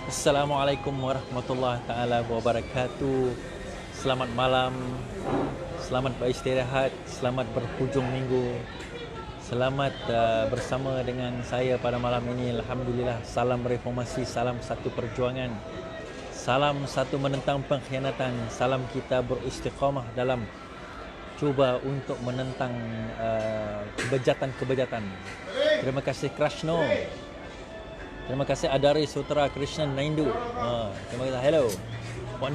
Assalamualaikum warahmatullahi taala wabarakatuh. Selamat malam. Selamat beristirahat, selamat berhujung minggu. Selamat bersama dengan saya pada malam ini. Alhamdulillah, salam reformasi, salam satu perjuangan. Salam satu menentang pengkhianatan. Salam kita beristiqamah dalam cuba untuk menentang kebejatan-kebejatan. Terima kasih Krishna. Terima kasih Adari Sutra Krishnan Naindu. Terima kasih. Hello. Puak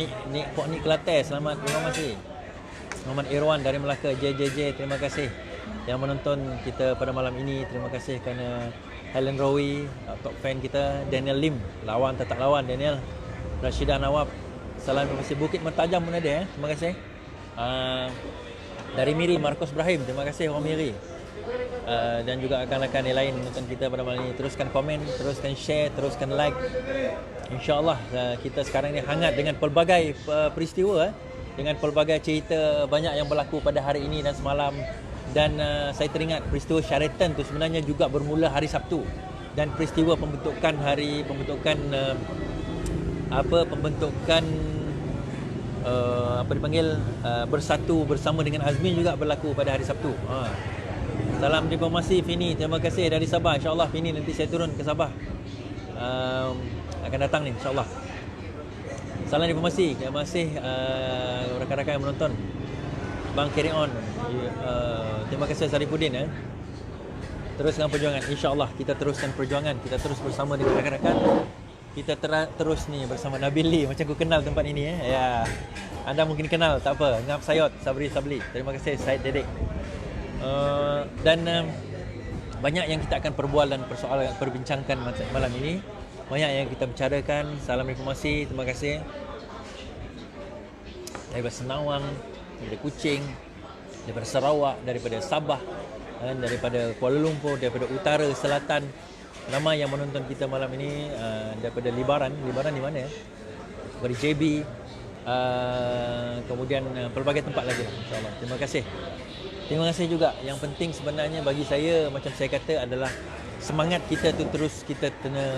Ni Kelantan, selamat. Terima kasih. Muhammad Irwan dari Melaka. JJJ, terima kasih yang menonton kita pada malam ini. Terima kasih kerana Helen Rowi, top fan kita. Daniel Lim, lawan tetap lawan Daniel. Rashidah Nawab, salam. Terima kasih. Bukit Mertajam pun ada. Terima kasih. Dari Miri, Marcos Ibrahim, terima kasih Om Miri. Dan juga rakan-rakan yang lain menonton kita pada malam ini. Teruskan komen, teruskan share, teruskan like. InsyaAllah kita sekarang ni hangat dengan pelbagai peristiwa, dengan pelbagai cerita banyak yang berlaku pada hari ini dan semalam. Dan saya teringat peristiwa Sheraton tu sebenarnya juga bermula hari Sabtu. Dan peristiwa pembentukan apa dipanggil bersatu bersama dengan Azmin juga berlaku pada hari Sabtu. Salam diplomasi Fini, terima kasih dari Sabah. InsyaAllah Fini nanti saya turun ke Sabah, akan datang ni insyaAllah. Salam diplomasi, terima kasih rakan-rakan yang menonton. Bang carry on. Terima kasih Sarifuddin. Teruskan perjuangan, insyaAllah kita teruskan perjuangan. Kita terus bersama dengan rakan-rakan. Kita terus ni bersama Nabil Lee. Macam aku kenal tempat ini ya. Anda mungkin kenal, tak apa. Ngap Sayot, Sabri Sabli. Terima kasih Syed Dedek. Banyak yang kita akan perbual dan perbincangkan malam ini. Banyak yang kita bicarakan. Salam informasi, terima kasih. Daripada Senawang, daripada Kuching, daripada Sarawak, daripada Sabah, daripada Kuala Lumpur, daripada utara, selatan. Ramai yang menonton kita malam ini, daripada Libaran di mana ya? Dari JB, kemudian pelbagai tempat lagi insyaAllah. Terima kasih. Terima kasih juga. Yang penting sebenarnya bagi saya, macam saya kata, adalah semangat kita tu terus kita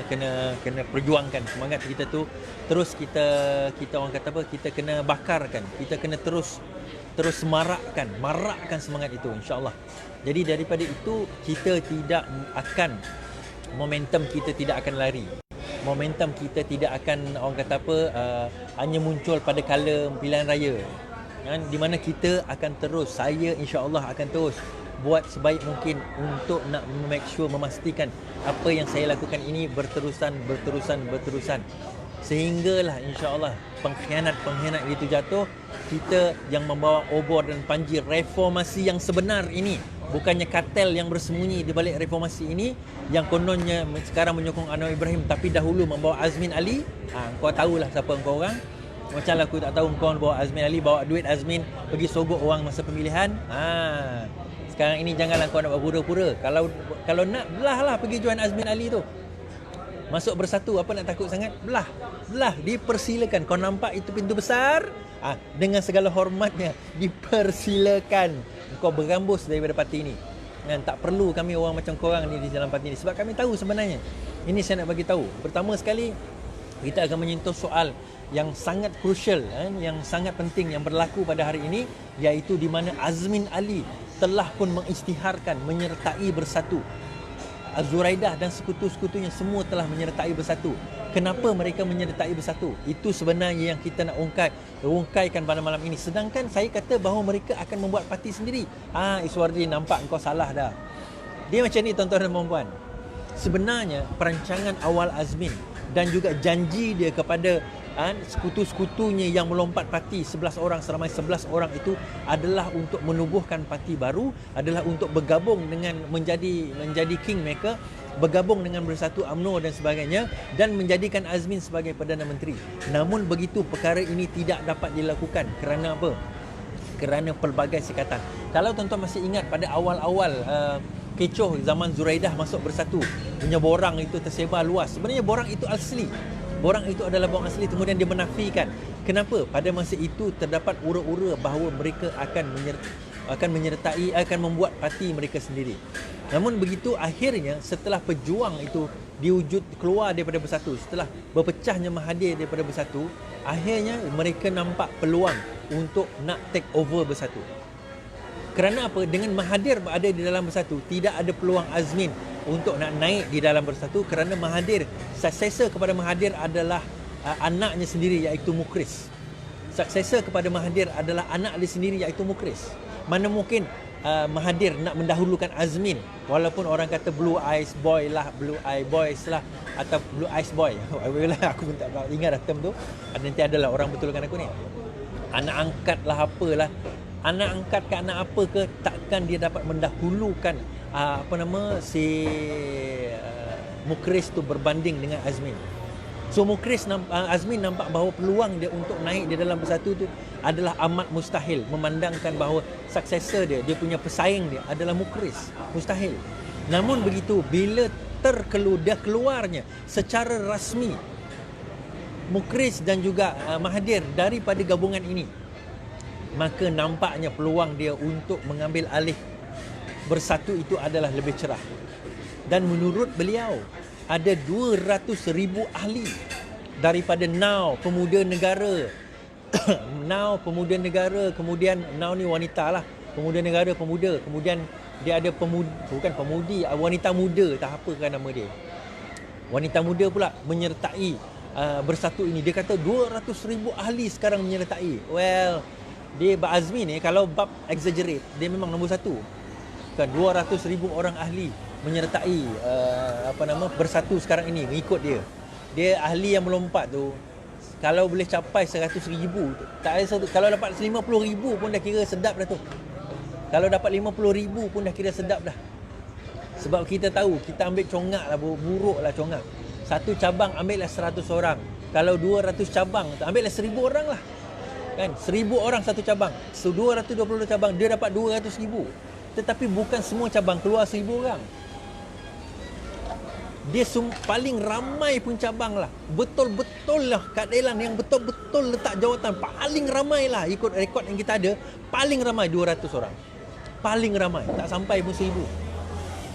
kena perjuangkan. Semangat kita tu terus kita orang kata apa? Kita kena bakarkan. Kita kena terus marakkan semangat itu insya-Allah. Jadi daripada itu kita tidak akan momentum kita tidak akan lari. Momentum kita tidak akan orang kata apa hanya muncul pada kala pilihan raya. Di mana kita akan terus, saya insya-Allah akan terus buat sebaik mungkin untuk nak make sure, memastikan apa yang saya lakukan ini berterusan sehinggalah insya-Allah pengkhianat itu jatuh. Kita yang membawa obor dan panji reformasi yang sebenar ini, bukannya kartel yang bersembunyi di balik reformasi ini yang kononnya sekarang menyokong Anwar Ibrahim tapi dahulu membawa Azmin Ali. Kau tahulah siapa engkau orang. Macam aku tak tahu kau bawa Azmin Ali, bawa duit Azmin pergi sogok orang masa pemilihan. Sekarang ini janganlah kau nak buat pura-pura. Kalau nak, belahlah pergi join Azmin Ali tu. Masuk bersatu, apa nak takut sangat? Belah, dipersilakan. Kau nampak itu pintu besar? Dengan segala hormatnya, dipersilakan kau berambus daripada parti ini. Dan tak perlu kami orang macam korang ni di dalam parti ini. Sebab kami tahu sebenarnya. Ini saya nak bagi tahu. Pertama sekali, kita akan menyentuh soal yang sangat crucial, yang sangat penting yang berlaku pada hari ini, iaitu di mana Azmin Ali telah pun mengisytiharkan menyertai bersatu. Zuraidah dan sekutu-sekutunya semua telah menyertai bersatu. Kenapa mereka menyertai bersatu? Itu sebenarnya yang kita nak ungkaikan pada malam ini. Sedangkan saya kata bahawa mereka akan membuat parti sendiri. Iswardi, nampak engkau salah dah. Dia macam ni tuan-tuan dan puan-puan. Sebenarnya perancangan awal Azmin dan juga janji dia kepada sekutu-sekutunya yang melompat parti 11 orang, seramai 11 orang itu adalah untuk menubuhkan parti baru, adalah untuk bergabung dengan menjadi kingmaker, bergabung dengan Bersatu UMNO dan sebagainya, dan menjadikan Azmin sebagai Perdana Menteri. Namun begitu, perkara ini tidak dapat dilakukan. Kerana apa? Kerana pelbagai sekatan. Kalau tuan-tuan masih ingat pada awal-awal kecoh zaman Zuraidah masuk Bersatu, punya borang itu tersebar luas. Sebenarnya borang itu asli. Borang itu adalah borang asli, kemudian dia menafikan. Kenapa? Pada masa itu terdapat ura-ura bahawa mereka akan akan menyertai, akan membuat parti mereka sendiri. Namun begitu, akhirnya setelah pejuang itu diwujud keluar daripada Bersatu, setelah berpecahnya Mahathir daripada Bersatu, akhirnya mereka nampak peluang untuk nak take over Bersatu. Kerana apa? Dengan Mahathir ada di dalam Bersatu, tidak ada peluang Azmin untuk nak naik di dalam Bersatu, kerana Mahathir, successor kepada Mahathir adalah anaknya sendiri, iaitu Mukhriz. Successor kepada Mahathir adalah anak dia sendiri, iaitu Mukhriz. Mana mungkin Mahathir nak mendahulukan Azmin, walaupun orang kata Blue Eyes Boy lah, Blue Eye Boys lah, atau Blue Eyes Boy. Aku pun tak ingat dah term tu. Nanti adalah orang betulkan aku ni. Anak angkat lah apalah. Anak angkat ke anak apa ke, takkan dia dapat mendahulukan si Mukhriz tu berbanding dengan Azmin. So Azmin nampak bahawa peluang dia untuk naik di dalam Bersatu tu adalah amat mustahil, memandangkan bahawa successor dia punya pesaing dia adalah Mukhriz. Mustahil. Namun begitu, bila keluarnya secara rasmi Mukhriz dan juga Mahathir daripada gabungan ini, maka nampaknya peluang dia untuk mengambil alih Bersatu itu adalah lebih cerah. Dan menurut beliau, ada 200,000 ahli daripada Now Pemuda Negara Now Pemuda Negara, kemudian Now ni wanita lah, Pemuda Negara, pemuda, kemudian dia ada pemudi, wanita muda, tak apa kan nama dia, wanita muda pula menyertai Bersatu ini. Dia kata 200,000 ahli sekarang menyertai. Well, dia Azmin ni kalau bab exaggerate, dia memang nombor satu kan. 200,000 orang ahli menyertai Bersatu sekarang ini, mengikut dia. Dia ahli yang melompat tu, kalau boleh capai 100,000, tak ada, kalau dapat 50,000 pun dah kira sedap dah tu. Kalau dapat 50,000 pun dah kira sedap dah. Sebab kita tahu, kita ambil congak lah, buruk lah congak. Satu cabang ambil lah 100 orang. Kalau 200 cabang, ambil lah 1,000 orang lah kan. 1,000 orang satu cabang, so 220 cabang, dia dapat 200,000. Tetapi bukan semua cabang keluar 1,000 orang. Dia paling ramai pun cabang lah, betul-betul lah Kak Dailan yang betul-betul letak jawatan, paling ramai lah ikut rekod yang kita ada, paling ramai 200 orang. Paling ramai, tak sampai pun 1,000.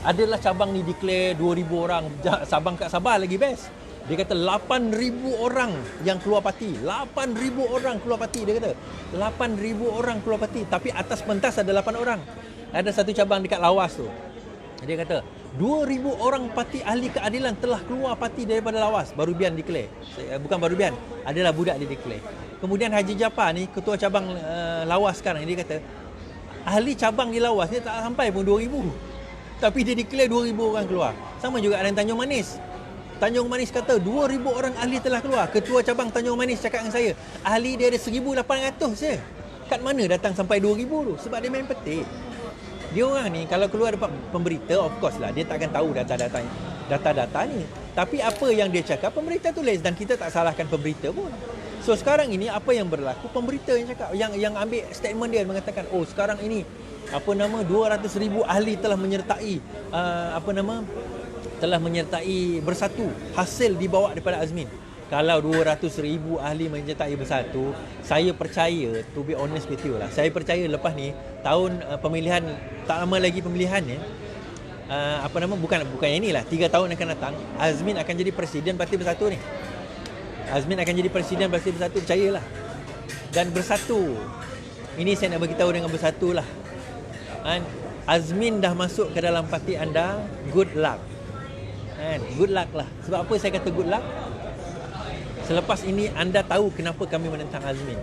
Adalah cabang ni declare 2,000 orang. Sabang kat Sabah lagi best. Dia kata 8,000 orang yang keluar parti. 8,000 orang keluar parti, dia kata. 8,000 orang keluar parti. Tapi atas pentas ada 8 orang. Ada satu cabang dekat Lawas tu. Dia kata 2,000 orang parti ahli keadilan telah keluar parti daripada Lawas. Barubian declare. Bukan Barubian, adalah budak dia declare. Kemudian Haji Japar ni, ketua cabang Lawas sekarang, dia kata ahli cabang di Lawas ni tak sampai pun 2,000. Tapi dia declare 2,000 orang keluar. Sama juga dengan Tanjung Manis. Tanjung Manis kata 2,000 orang ahli telah keluar. Ketua cabang Tanjung Manis cakap dengan saya, ahli dia ada 1,800 je. Kat mana datang sampai 2,000 tu? Sebab dia main petik. Dia orang ni kalau keluar dapat pemberita, of course lah, dia takkan tahu data-data ni. Tapi apa yang dia cakap, pemberita tulis, dan kita tak salahkan pemberita pun. So sekarang ini apa yang berlaku, pemberita yang cakap, yang ambil statement dia mengatakan, oh sekarang ini 200,000 ahli telah menyertai telah menyertai Bersatu, hasil dibawa daripada Azmin. Kalau 200,000 ahli menyertai Bersatu, saya percaya, to be honest with you lah, saya percaya lepas ni tahun pemilihan, tak lama lagi pemilihan ni, bukan inilah, 3 tahun akan datang, Azmin akan jadi presiden Parti Bersatu ni. Azmin akan jadi presiden Parti Bersatu, percayalah. Dan Bersatu ini saya nak beritahu dengan Bersatu lah, Azmin dah masuk ke dalam parti anda, good luck. Good luck lah. Sebab apa saya kata good luck? Selepas ini anda tahu kenapa kami menentang Azmin.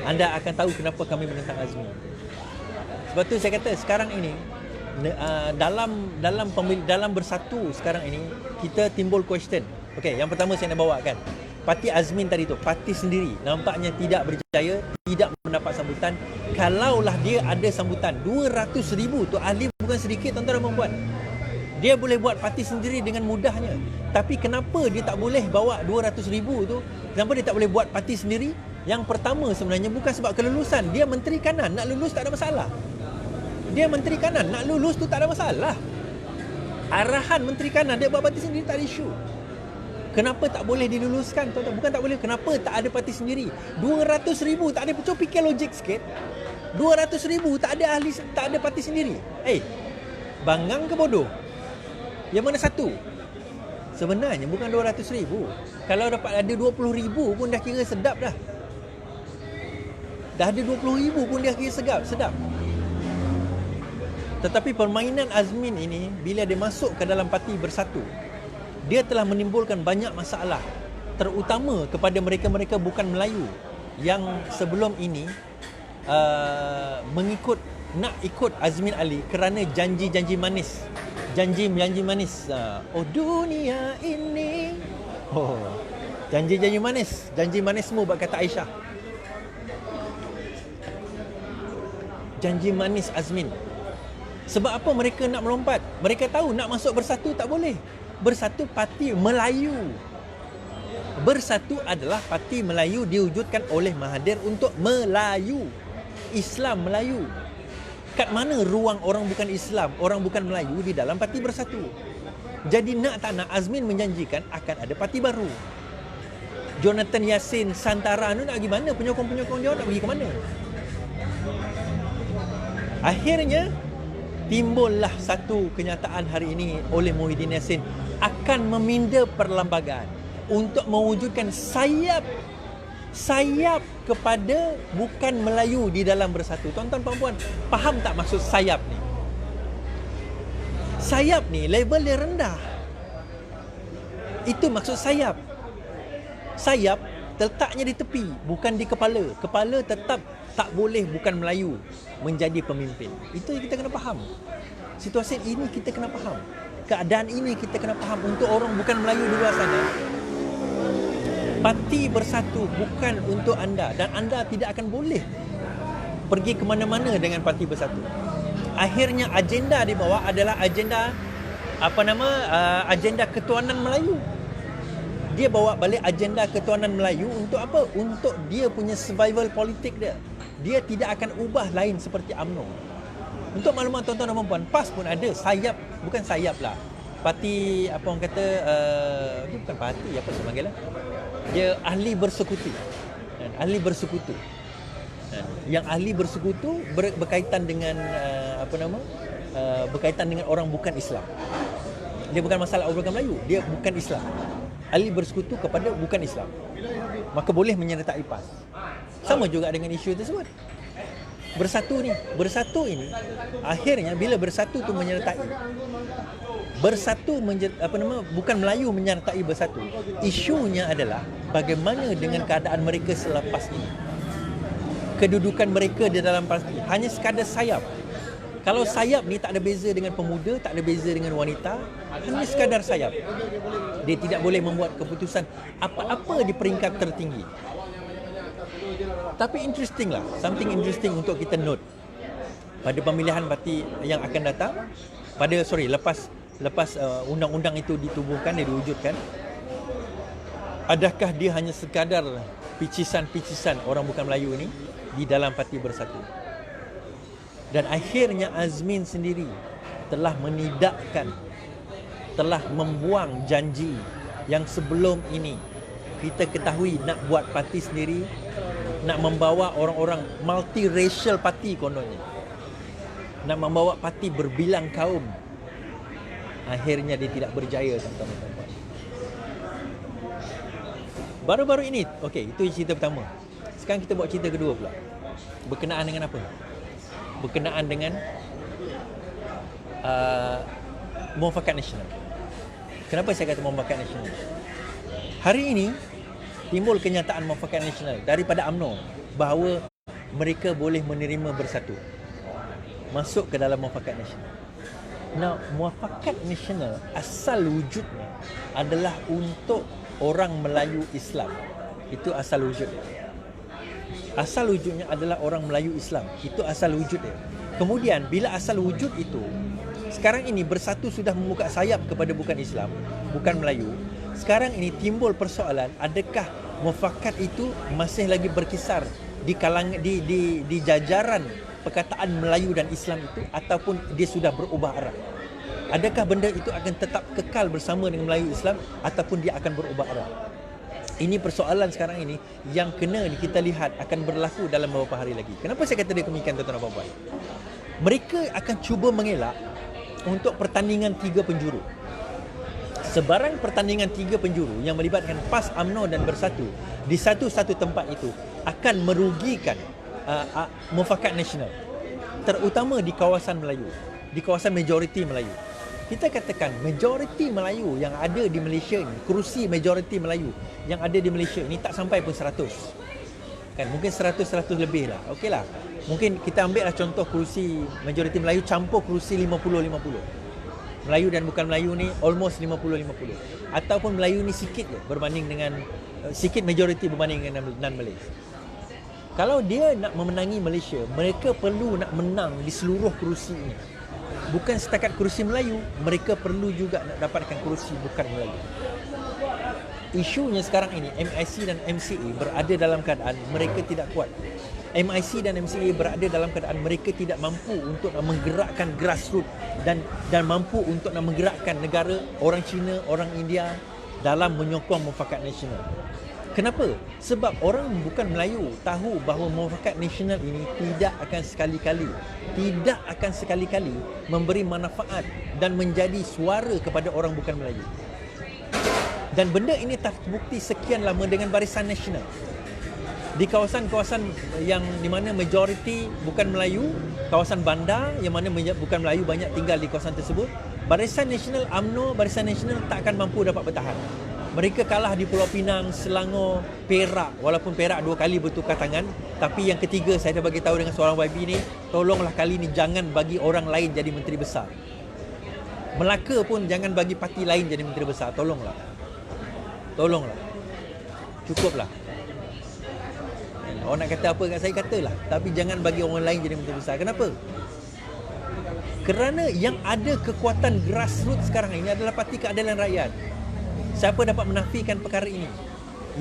Anda akan tahu kenapa kami menentang Azmin. Sebab tu saya kata sekarang ini dalam Bersatu sekarang ini kita timbul question. Okey, yang pertama saya nak bawakan parti Azmin tadi tu, parti sendiri nampaknya tidak berjaya, tidak mendapat sambutan. Kalaulah dia ada sambutan, 200,000 tu ahli bukan sedikit tuan-tuan dan puan-puan. Dia boleh buat parti sendiri dengan mudahnya. Tapi kenapa dia tak boleh bawa 200,000 tu? Kenapa dia tak boleh buat parti sendiri? Yang pertama sebenarnya bukan sebab kelulusan. Dia Menteri Kanan, nak lulus tak ada masalah. Dia Menteri Kanan, nak lulus tu tak ada masalah. Arahan Menteri Kanan, dia buat parti sendiri tak ada isu. Kenapa tak boleh diluluskan? Tuan-tuan, bukan tak boleh, kenapa tak ada parti sendiri? 200,000 tak ada, cuba fikir logik sikit. 200,000 tak ada ahli, tak ada parti sendiri. Bangang ke bodoh? Yang mana satu? Sebenarnya bukan 200,000. Kalau dapat ada 20,000 pun dah kira sedap dah. Dah ada 20,000 pun dia kira sedap. Tetapi permainan Azmin ini, bila dia masuk ke dalam parti Bersatu, dia telah menimbulkan banyak masalah, terutama kepada mereka-mereka bukan Melayu yang sebelum ini nak ikut Azmin Ali kerana janji-janji manis. Janji-janji manis. Oh dunia ini. Janji-janji manis. Janji manismu, kata Aisyah. Janji manis Azmin. Sebab apa mereka nak melompat? Mereka tahu nak masuk Bersatu tak boleh. Bersatu parti Melayu. Bersatu adalah parti Melayu diwujudkan oleh Mahathir untuk Melayu. Islam Melayu. Kat mana ruang orang bukan Islam, orang bukan Melayu di dalam parti Bersatu? Jadi nak tak nak, Azmin menjanjikan akan ada parti baru. Jonathan Yassin, Santara nak pergi mana? Penyokong-penyokong dia nak pergi ke mana? Akhirnya timbullah satu kenyataan hari ini oleh Muhyiddin Yassin akan meminda perlembagaan untuk mewujudkan sayap kepada bukan Melayu di dalam Bersatu. Tuan-tuan puan-puan, faham tak maksud sayap ni? Sayap ni level dia rendah. Itu maksud sayap. Sayap letaknya di tepi, bukan di kepala. Kepala tetap tak boleh bukan Melayu menjadi pemimpin. Itu yang kita kena faham. Situasi ini kita kena faham. Keadaan ini kita kena faham. Untuk orang bukan Melayu di luar sana, parti Bersatu bukan untuk anda, dan anda tidak akan boleh pergi ke mana-mana dengan parti Bersatu. Akhirnya agenda dibawa adalah agenda agenda ketuanan Melayu. Dia bawa balik agenda ketuanan Melayu untuk apa? Untuk dia punya survival politik dia. Dia tidak akan ubah lain seperti UMNO. Untuk maklumat tuan-tuan dan puan-puan, PAS pun ada sayap, bukan sayap lah. Parti apa orang kata, dia bukan parti, apa saya panggil lah. Dia ahli bersekutu. Ahli bersekutu. Yang ahli bersekutu berkaitan dengan berkaitan dengan orang bukan Islam. Dia bukan masalah orang bukan Melayu, dia bukan Islam. Ahli bersekutu kepada bukan Islam, maka boleh menyertai PAS. Sama juga dengan isu tersebut. Bersatu ini akhirnya bila Bersatu tu menyertai bukan Melayu menyertai Bersatu. Isunya adalah bagaimana dengan keadaan mereka selepas ini. Kedudukan mereka di dalam parti hanya sekadar sayap. Kalau sayap ni tak ada beza dengan pemuda, tak ada beza dengan wanita, hanya sekadar sayap. Dia tidak boleh membuat keputusan apa-apa di peringkat tertinggi. Tapi interesting lah, something interesting untuk kita note pada pemilihan parti yang akan datang, lepas undang-undang itu ditubuhkan, diwujudkan, adakah dia hanya sekadar picisan-picisan orang bukan Melayu ini di dalam parti Bersatu? Dan akhirnya Azmin sendiri telah menidakkan, telah membuang janji yang sebelum ini kita ketahui nak buat parti sendiri, nak membawa orang-orang multiracial parti kononnya, nak membawa parti berbilang kaum. Akhirnya dia tidak berjaya, tuan-tuan. Baru-baru ini, okey, itu cerita pertama. Sekarang kita buat cerita kedua pula. Berkenaan dengan apa? Berkenaan dengan Muafakat Nasional. Kenapa saya kata Muafakat Nasional? Hari ini timbul kenyataan Muafakat Nasional daripada UMNO bahawa mereka boleh menerima Bersatu masuk ke dalam Muafakat Nasional. Now, Muafakat Nasional asal wujudnya adalah untuk orang Melayu Islam. Itu asal wujudnya. Asal wujudnya adalah orang Melayu Islam. Itu asal wujud dia. Kemudian bila asal wujud itu, sekarang ini Bersatu sudah membuka sayap kepada bukan Islam, bukan Melayu. Sekarang ini timbul persoalan, adakah muafakat itu masih lagi berkisar di kalangan di jajaran perkataan Melayu dan Islam itu, ataupun dia sudah berubah arah? Adakah benda itu akan tetap kekal bersama dengan Melayu Islam ataupun dia akan berubah arah? Ini persoalan sekarang ini yang kena kita lihat akan berlaku dalam beberapa hari lagi. Kenapa saya kata dia demikian, tuan-tuan dan puan-puan? Mereka akan cuba mengelak untuk pertandingan 3 penjuru. Sebarang pertandingan 3 penjuru yang melibatkan PAS, UMNO dan Bersatu di satu-satu tempat itu akan merugikan mufakat nasional, terutama di kawasan Melayu, di kawasan majoriti Melayu. Kita katakan majoriti Melayu yang ada di Malaysia ini, kerusi majoriti Melayu yang ada di Malaysia ini tak sampai pun 100. Kan mungkin 100 lebih lah. Okeylah. Mungkin kita ambil lah contoh kerusi majoriti Melayu campur kerusi 50-50. Melayu dan bukan Melayu ni almost 50-50. Ataupun Melayu ni sikit je berbanding dengan sikit majoriti berbanding dengan non-Malay. Kalau dia nak memenangi Malaysia, mereka perlu nak menang di seluruh kerusi ini. Bukan setakat kerusi Melayu, mereka perlu juga nak dapatkan kerusi bukan Melayu. Isunya sekarang ini, MIC dan MCA berada dalam keadaan mereka tidak kuat. MIC dan MCA berada dalam keadaan mereka tidak mampu untuk nak menggerakkan grassroots dan mampu untuk nak menggerakkan negara, orang Cina, orang India dalam menyokong mufakat nasional. Kenapa? Sebab orang bukan Melayu tahu bahawa mufakat nasional ini tidak akan sekali-kali memberi manfaat dan menjadi suara kepada orang bukan Melayu. Dan benda ini terbukti sekian lama dengan Barisan Nasional. Di kawasan-kawasan yang di mana majoriti bukan Melayu, kawasan bandar yang mana bukan Melayu banyak tinggal di kawasan tersebut, Barisan Nasional UMNO, Barisan Nasional tak akan mampu dapat bertahan. Mereka kalah di Pulau Pinang, Selangor, Perak. Walaupun Perak 2 kali bertukar tangan, tapi yang ketiga saya dah bagi tahu dengan seorang YB ni, tolonglah kali ni jangan bagi orang lain jadi menteri besar. Melaka pun jangan bagi parti lain jadi menteri besar. Tolonglah. Cukuplah. Orang nak kata apa kat saya, katalah. Tapi jangan bagi orang lain jadi menteri besar. Kenapa? Kerana yang ada kekuatan grassroots sekarang ini adalah Parti Keadilan Rakyat. Siapa dapat menafikan perkara ini?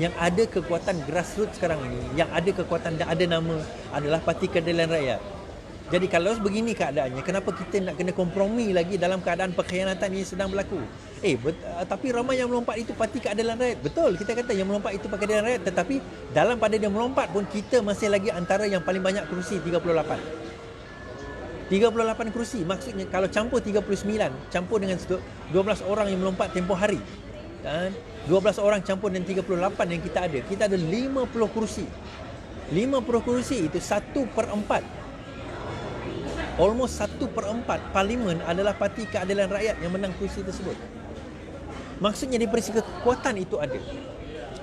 Yang ada kekuatan grassroots sekarang ini, yang ada kekuatan dan ada nama adalah Parti Keadilan Rakyat. Jadi kalau begini keadaannya, kenapa kita nak kena kompromi lagi dalam keadaan pengkhianatan ini sedang berlaku? Tapi ramai yang melompat itu Parti Keadilan Rakyat. Betul, kita kata yang melompat itu Parti Keadilan Rakyat, tetapi dalam pada dia melompat pun kita masih lagi antara yang paling banyak kerusi, 38 kerusi. Maksudnya kalau campur 39, campur dengan 12 orang yang melompat tempoh hari, dan 12 orang campur dengan 38 yang kita ada 50 kerusi. 50 kerusi itu 1/4. Almost 1/4 parlimen adalah Parti Keadilan Rakyat yang menang kerusi tersebut. Maksudnya daripada segi kekuatan itu ada.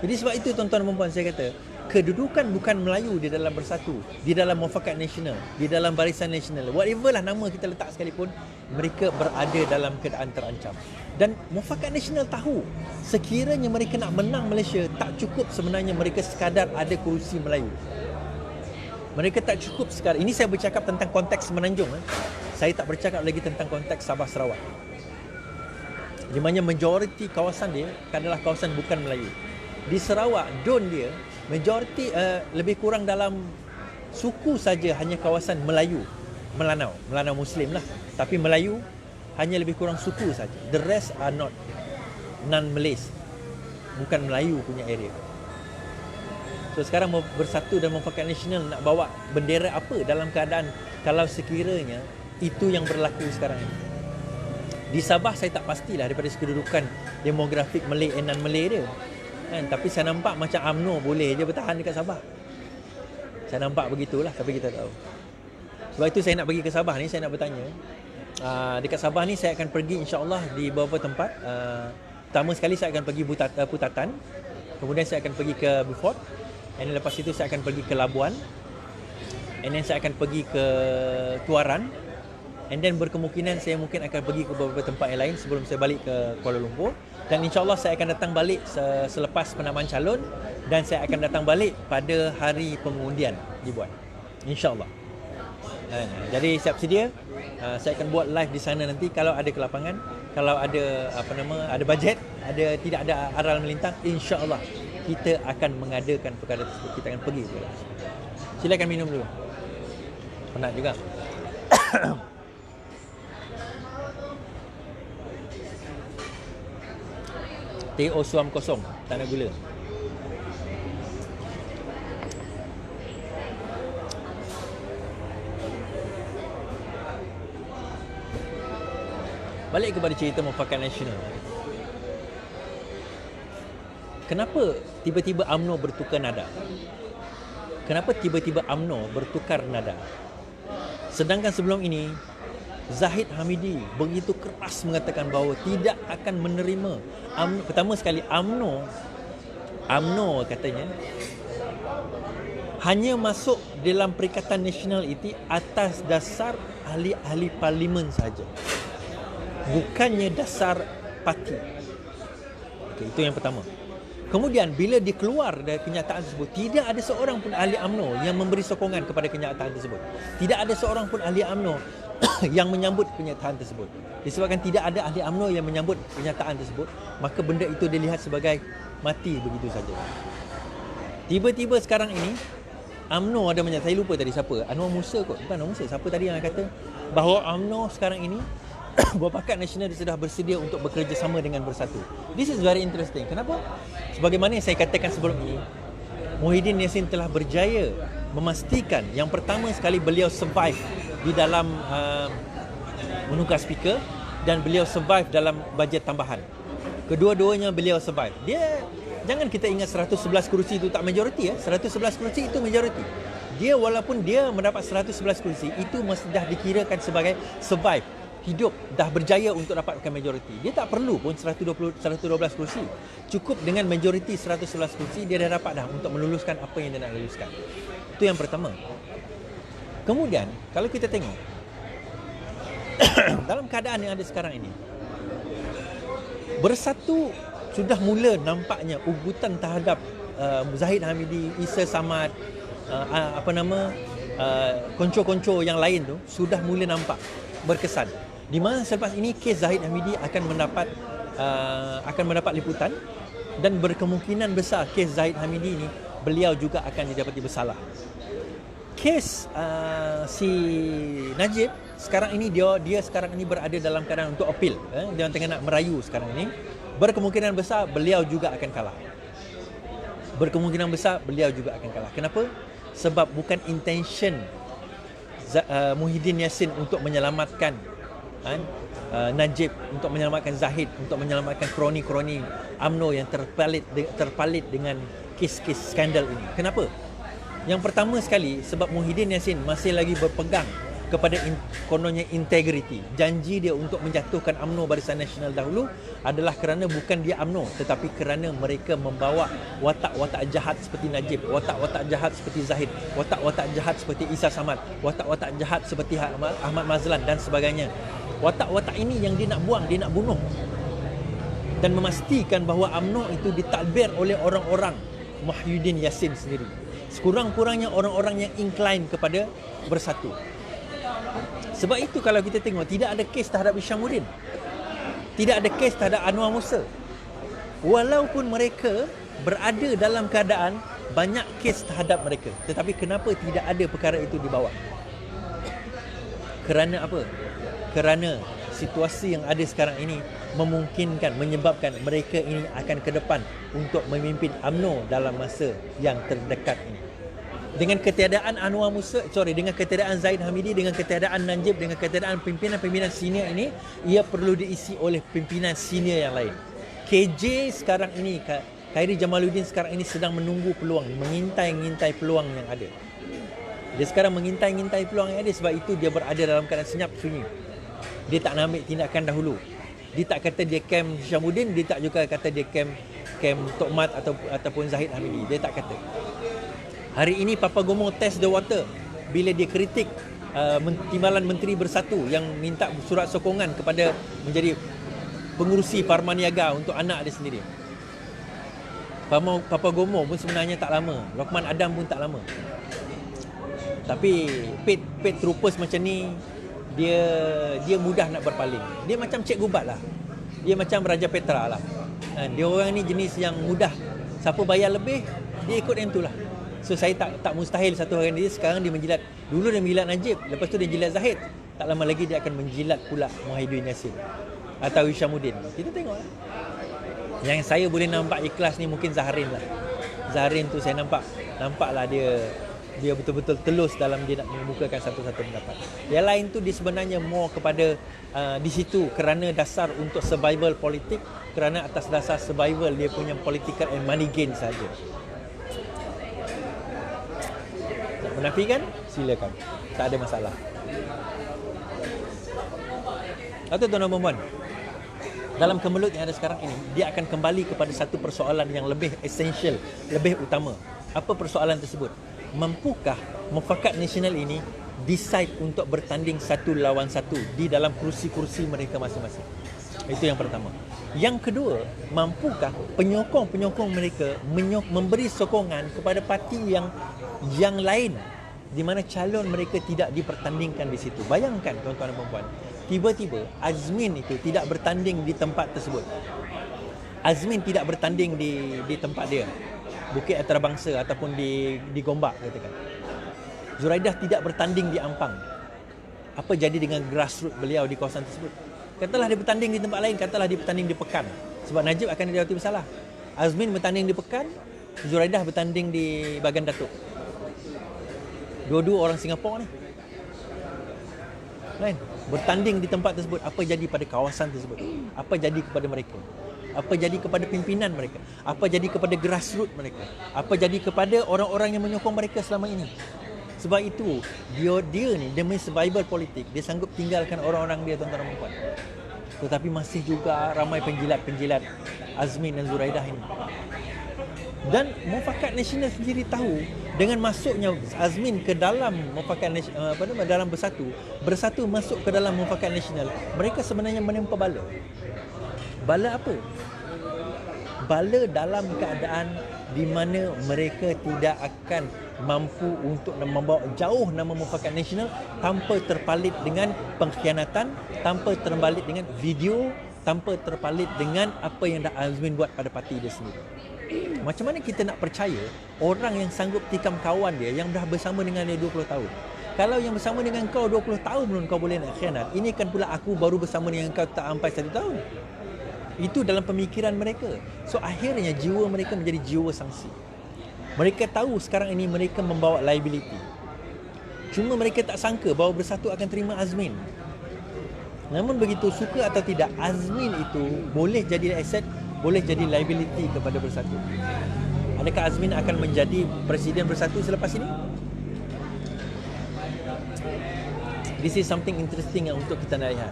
Jadi sebab itu tuan-tuan dan puan-puan, saya kata kedudukan bukan Melayu di dalam Bersatu, di dalam Mufakat Nasional, di dalam Barisan Nasional, whatever lah nama kita letak sekalipun, mereka berada dalam keadaan terancam. Dan Mufakat Nasional tahu sekiranya mereka nak menang Malaysia, tak cukup sebenarnya mereka sekadar ada kerusi Melayu. Mereka tak cukup sekadar. Ini saya bercakap tentang konteks Semenanjung. Saya tak bercakap lagi tentang konteks Sabah Sarawak, di mana majoriti kawasan dia adalah kawasan bukan Melayu. Di Sarawak, DUN dia majoriti lebih kurang dalam suku saja hanya kawasan Melayu, Melanau Muslim lah. Tapi Melayu hanya lebih kurang suku saja. The rest are not non-Malays, bukan Melayu punya area. So sekarang Bersatu dan Mufakat Nasional nak bawa bendera apa dalam keadaan kalau sekiranya itu yang berlaku sekarang ini. Di Sabah saya tak pastilah daripada kedudukan demografik Malay and non-Malay dia. Kan? Tapi saya nampak macam UMNO boleh je bertahan dekat Sabah. Saya nampak begitulah, tapi kita tahu. Sebab itu saya nak pergi ke Sabah ni, saya nak bertanya. Dekat Sabah ni saya akan pergi insya-Allah di beberapa tempat. Pertama sekali saya akan pergi Putatan. Kemudian saya akan pergi ke Beaufort. Dan lepas itu saya akan pergi ke Labuan. And then saya akan pergi ke Tuaran. And then berkemungkinan saya mungkin akan pergi ke beberapa tempat yang lain sebelum saya balik ke Kuala Lumpur. Dan insya-Allah saya akan datang balik selepas penamaan calon, dan saya akan datang balik ada hari pengundian dibuat. InsyaAllah. Jadi siap sedia. Saya akan buat live di sana nanti kalau ada kelapangan, kalau ada ada bajet, tidak ada aral melintang, insya-Allah kita akan mengadakan perkara tersebut. Kita akan pergi. Silakan minum dulu. Penat juga. Teh suam kosong, tak nak gula. Balik kepada cerita Mufakat Nasional. Kenapa tiba-tiba UMNO bertukar nada? Kenapa tiba-tiba UMNO bertukar nada? Sedangkan sebelum ini Zahid Hamidi begitu keras mengatakan bahawa tidak akan menerima UMNO. Pertama sekali UMNO katanya hanya masuk dalam Perikatan Nasional itu atas dasar ahli-ahli parlimen saja, bukannya dasar parti. Okay, itu yang pertama. Kemudian bila dia keluar dari kenyataan tersebut, tidak ada seorang pun ahli UMNO yang memberi sokongan kepada kenyataan tersebut. Tidak ada seorang pun ahli UMNO yang menyambut kenyataan tersebut. Disebabkan tidak ada ahli UMNO yang menyambut kenyataan tersebut, maka benda itu dilihat sebagai mati begitu saja. Tiba-tiba sekarang ini UMNO ada menyatakan, saya lupa tadi siapa, Anwar Musa kot, bukan Anwar Musa, siapa tadi yang kata bahawa UMNO sekarang ini Mufakat Nasional sudah bersedia untuk bekerjasama dengan Bersatu. This is very interesting. Kenapa? Sebagaimana yang saya katakan sebelum ini, Muhyiddin Yassin telah berjaya memastikan yang pertama sekali beliau survive di dalam menukar speaker dan beliau survive dalam bajet tambahan. Kedua-duanya beliau survive. Jangan kita ingat 111 kerusi itu tak majoriti ya. 111 kerusi itu majoriti. Dia walaupun dia mendapat 111 kerusi, itu masih dah dikirakan sebagai survive. Hidup, dah berjaya untuk dapatkan majoriti. Dia tak perlu pun 112 kerusi. Cukup dengan majoriti 111 kerusi, dia dah dapat dah untuk meluluskan apa yang dia nak luluskan. Itu yang pertama. Kemudian, kalau kita tengok dalam keadaan yang ada sekarang ini, Bersatu sudah mula nampaknya ugutan terhadap Zahid Hamidi, Isa Samad, konco-konco yang lain tu sudah mula nampak berkesan. Di mana selepas ini kes Zahid Hamidi akan mendapat liputan dan berkemungkinan besar kes Zahid Hamidi ini beliau juga akan didapati bersalah. Kes si Najib sekarang ini dia sekarang ini berada dalam keadaan untuk appeal, dia tengah nak merayu sekarang ini. Berkemungkinan besar beliau juga akan kalah. Berkemungkinan besar beliau juga akan kalah. Kenapa? Sebab bukan intention Muhyiddin Yassin untuk menyelamatkan Najib, untuk menyelamatkan Zahid, untuk menyelamatkan kroni-kroni UMNO yang terpalit dengan kes-kes skandal ini. Kenapa? Yang pertama sekali, sebab Muhyiddin Yassin masih lagi berpegang kepada kononnya integriti. Janji dia untuk menjatuhkan UMNO Barisan Nasional dahulu adalah kerana bukan dia UMNO, tetapi kerana mereka membawa watak-watak jahat seperti Najib, watak-watak jahat seperti Zahid, watak-watak jahat seperti Isa Samad, watak-watak jahat seperti Ahmad Mazlan dan sebagainya. Watak-watak ini yang dia nak buang, dia nak bunuh. Dan memastikan bahawa UMNO itu ditadbir oleh orang-orang Muhyiddin Yassin sendiri. Sekurang-kurangnya orang-orang yang incline kepada Bersatu. Sebab itu kalau kita tengok, tidak ada kes terhadap Hishamuddin, tidak ada kes terhadap Anwar Musa, walaupun mereka berada dalam keadaan banyak kes terhadap mereka. Tetapi kenapa tidak ada perkara itu dibawa? Kerana apa? Kerana situasi yang ada sekarang ini memungkinkan, menyebabkan mereka ini akan ke depan untuk memimpin UMNO dalam masa yang terdekat ini. Dengan ketiadaan dengan ketiadaan Zahid Hamidi, dengan ketiadaan Najib, dengan ketiadaan pimpinan-pimpinan senior ini, ia perlu diisi oleh pimpinan senior yang lain. KJ sekarang ini, Khairi Jamaluddin sekarang ini sedang menunggu peluang, mengintai peluang yang ada. Dia sekarang mengintai peluang yang ada, sebab itu dia berada dalam keadaan senyap sunyi. Dia tak nak ambil tindakan dahulu. Dia tak kata dia camp Hishamuddin, dia tak juga kata dia camp Tok Mat ataupun Zahid Hamidi. Dia tak kata. Hari ini Papa Gomo test the water bila dia kritik Timbalan Menteri Bersatu yang minta surat sokongan kepada menjadi pengurusi Parman Niaga untuk anak dia sendiri. Papa Gomo pun sebenarnya tak lama, Lokman Adam pun tak lama. Tapi paid troopers macam ni, dia mudah nak berpaling. Dia macam Cik Gubat lah. Dia macam Raja Petra lah. Dia orang ni jenis yang mudah. Siapa bayar lebih, dia ikut yang tu lah. So saya tak mustahil satu hari ni sekarang dia menjilat. Dulu dia menjilat Najib, lepas tu dia jilat Zahid. Tak lama lagi dia akan menjilat pula Muhyiddin Yassin atau Hishamuddin. Kita tengoklah. Yang saya boleh nampak ikhlas ni mungkin Zahrin lah. Zahrin tu saya nampaklah dia dia betul-betul telus dalam dia nak mengemukakan satu-satu pendapat. Yang lain tu dia sebenarnya more kepada di situ kerana dasar untuk survival politik, kerana atas dasar survival dia punya political and money gain saja. Nak menafikan? Silakan. Tak ada masalah. Atau tuan-tuan dan puan, dalam kemelut yang ada sekarang ini, dia akan kembali kepada satu persoalan yang lebih essential, lebih utama. Apa persoalan tersebut? Mampukah mufakat nasional ini decide untuk bertanding satu lawan satu di dalam kursi-kursi mereka masing-masing? Itu yang pertama. Yang kedua, mampukah penyokong-penyokong mereka memberi sokongan kepada parti yang lain di mana calon mereka tidak dipertandingkan di situ? Bayangkan tuan-tuan dan puan, tiba-tiba Azmin itu tidak bertanding di tempat tersebut. Azmin tidak bertanding di tempat dia, Bukit Antarabangsa ataupun di Gombak katakan. Zuraidah tidak bertanding di Ampang. Apa jadi dengan grassroots beliau di kawasan tersebut? Katalah dia bertanding di tempat lain, katalah dia bertanding di Pekan. Sebab Najib akan didapati bersalah. Azmin bertanding di Pekan, Zuraidah bertanding di Bagan Datuk. Dua-dua orang Singapura ni. Kan? Bertanding di tempat tersebut, apa jadi pada kawasan tersebut? Apa jadi kepada mereka? Apa jadi kepada pimpinan mereka? Apa jadi kepada grassroots mereka? Apa jadi kepada orang-orang yang menyokong mereka selama ini? Sebab itu dia ni demi survival politik, dia sanggup tinggalkan orang-orang dia, tuan-tuan dan puan. Tetapi masih juga ramai penjilat-penjilat Azmin dan Zuraidah ini. Dan Mufakat Nasional sendiri tahu dengan masuknya Azmin ke dalam Mufakat Nasional, dalam bersatu masuk ke dalam Mufakat Nasional, mereka sebenarnya menempa bala. Bala apa? Bala dalam keadaan di mana mereka tidak akan mampu untuk membawa jauh nama Mufakat Nasional tanpa terpalit dengan pengkhianatan, tanpa terpalit dengan video, tanpa terpalit dengan apa yang dah Azmin buat pada parti dia sendiri. Macam mana kita nak percaya orang yang sanggup tikam kawan dia yang dah bersama dengan dia 20 tahun? Kalau yang bersama dengan kau 20 tahun belum kau boleh nak khianat, ini kan pula aku baru bersama dengan kau tak sampai 1 tahun. Itu dalam pemikiran mereka. So akhirnya jiwa mereka menjadi jiwa sangsi. Mereka tahu sekarang ini mereka membawa liability. Cuma mereka tak sangka bahawa Bersatu akan terima Azmin. Namun begitu, suka atau tidak, Azmin itu boleh jadi aset, boleh jadi liability kepada Bersatu. Adakah Azmin akan menjadi Presiden Bersatu selepas ini? This is something interesting yang untuk kita nak lihat.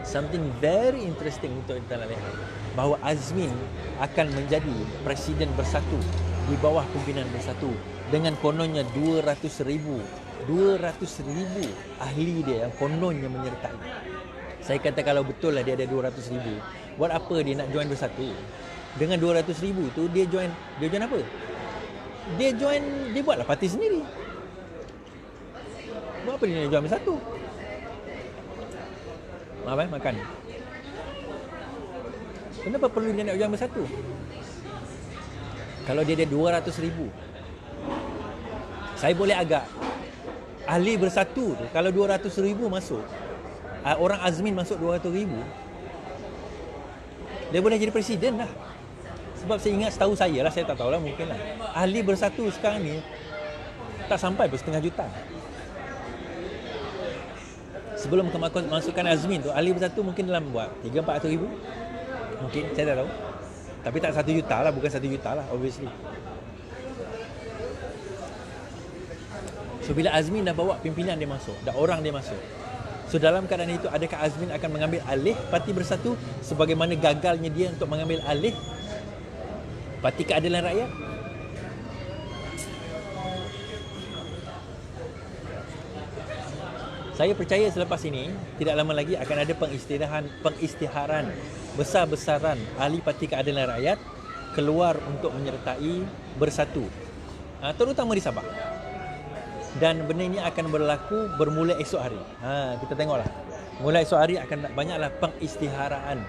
Something very interesting untuk kita nak lihat. Bahawa Azmin akan menjadi Presiden Bersatu di bawah pimpinan Bersatu dengan kononnya 200,000 ahli dia yang kononnya menyertai. Saya kata kalau betul lah dia ada 200,000, buat apa dia nak join Bersatu? Dengan 200,000 tu dia join apa? Dia buatlah parti sendiri. Buat apa dia nak join Bersatu? Makan. Kenapa perlu dia nak join Bersatu? Kalau dia ada 200,000, saya boleh agak ahli Bersatu tu, kalau 200,000 masuk, orang Azmin masuk 200,000, dia boleh jadi presiden lah. Sebab saya ingat, setahu saya lah, saya tak tahulah, mungkin lah ahli Bersatu sekarang ni tak sampai pun 500,000 juta. Sebelum kemasukan Azmin tu, ahli Bersatu mungkin dalam buat 300,000-400,000 mungkin, saya tak tahu. Tapi tak 1 juta lah, bukan 1 juta lah, obviously. So bila Azmin dah bawa pimpinan dia masuk, dah orang dia masuk, so dalam keadaan itu, adakah Azmin akan mengambil alih Parti Bersatu sebagaimana gagalnya dia untuk mengambil alih Parti Keadilan Rakyat? Saya percaya selepas ini tidak lama lagi akan ada pengisytiharan besar-besaran ahli Parti Keadilan Rakyat keluar untuk menyertai Bersatu, terutama di Sabah. Dan benda ini akan berlaku bermula esok hari. Kita tengoklah. Mulai esok hari akan banyaklah pengisytiharan.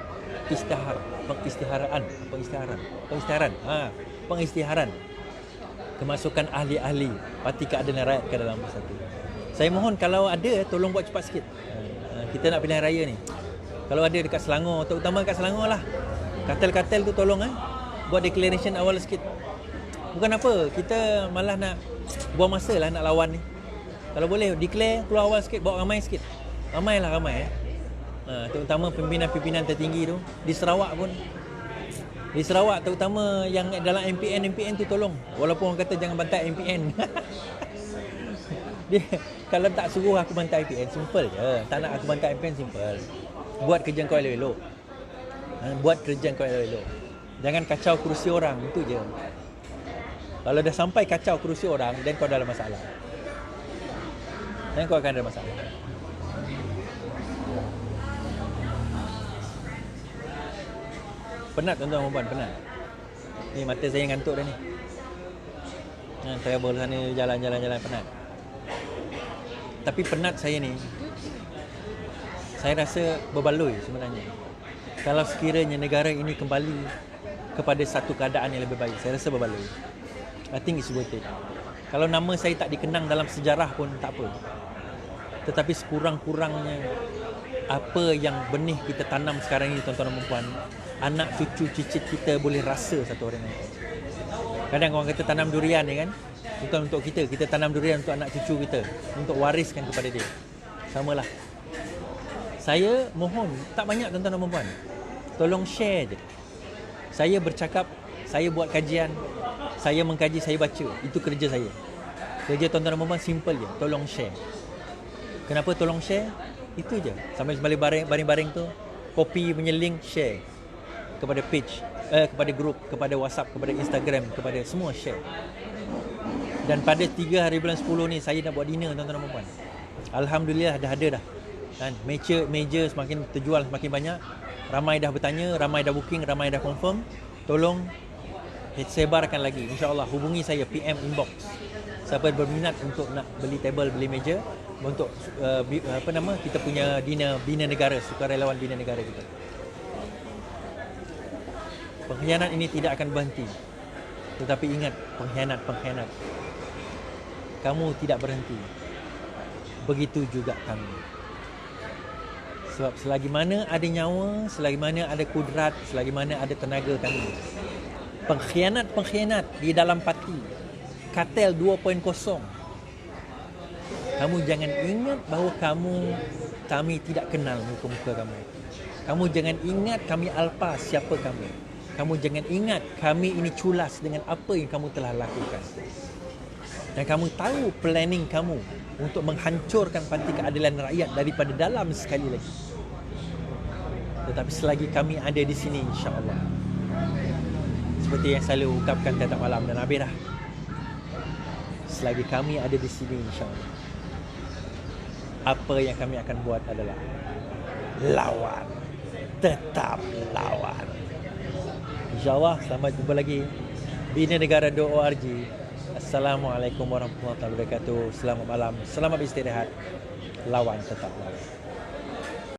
Pengisytiharan kemasukan ahli-ahli Parti Keadilan Rakyat ke dalam Bersatu. Saya mohon kalau ada, tolong buat cepat sikit. Kita nak pilihan raya ni. Kalau ada dekat Selangor, terutama dekat Selangor lah, kartel-kartel tu tolong buat declaration awal sikit. Bukan apa, kita malah nak buang masa lah nak lawan ni. Kalau boleh declare keluar awal sikit, bawa ramai sikit. Ramai. Terutama pimpinan-pimpinan tertinggi tu di Sarawak pun. Di Sarawak terutama yang dalam MPN tu tolong. Walaupun orang kata jangan bantai MPN. Dia kalau tak suruh aku bantai MPN, simple je. Tak nak aku bantai MPN, simple. Buat kerja kau elok-elok. Buat kerja kau elok-elok. Jangan kacau kerusi orang, itu je. Kalau dah sampai kacau kerusi orang, dan kau dalam masalah. Dan kau akan ada masalah. Penat tuan-tuan dan puan, penat. Ni mata saya ngantuk dah ni. Travel sana, jalan-jalan penat. Tapi penat saya ni, saya rasa berbaloi sebenarnya. Kalau sekiranya negara ini kembali kepada satu keadaan yang lebih baik, saya rasa berbaloi. I think it's worth it. Kalau nama saya tak dikenang dalam sejarah pun tak apa. Tetapi sekurang-kurangnya apa yang benih kita tanam sekarang ini, tuan-tuan dan puan, anak cucu cicit kita boleh rasa satu hari nanti. Kadang orang kata tanam durian ni kan, bukan untuk kita, kita tanam durian untuk anak cucu kita, untuk wariskan kepada dia. Samalah. Saya mohon, tak banyak tuan-tuan dan puan, tolong share je. Saya bercakap, saya buat kajian, saya mengkaji, saya baca. Itu kerja saya. Kerja tuan-tuan dan puan simple je, tolong share. Kenapa tolong share? Itu je. Sambil baring-baring tu, copy punya link, share kepada page, kepada grup, kepada WhatsApp, kepada Instagram, kepada semua share. Dan pada 3 hari bulan 10 ni saya dah buat dinner tuan-tuan dan puan. Alhamdulillah dah ada dah. Dan meja semakin terjual semakin banyak. Ramai dah bertanya, ramai dah booking, ramai dah confirm. Tolong sebarkan lagi. InsyaAllah hubungi saya, PM inbox. Siapa berminat untuk nak beli table, beli meja untuk kita punya bina negara, sukarelawan bina negara kita. Pengkhianat ini tidak akan berhenti. Tetapi ingat, pengkhianat, kamu tidak berhenti. Begitu juga kami. Sebab selagi mana ada nyawa, selagi mana ada kudrat, selagi mana ada tenaga kami, pengkhianat di dalam parti, kartel 2.0, kamu jangan ingat bahawa kami tidak kenal muka-muka kamu. Kamu jangan ingat kami alpa siapa kamu. Kamu jangan ingat kami ini culas dengan apa yang kamu telah lakukan. Dan kamu tahu planning kamu untuk menghancurkan Parti Keadilan Rakyat daripada dalam sekali lagi. Tetapi selagi kami ada di sini, insya-Allah, seperti yang selalu ungkapkan tiap malam dan habis dah, selagi kami ada di sini, insya-Allah, apa yang kami akan buat adalah lawan. Tetap lawan. InsyaAllah, selamat jumpa lagi. binanegara.org. Assalamualaikum warahmatullahi wabarakatuh. Selamat malam, selamat beristirahat. Lawan, tetap lawan.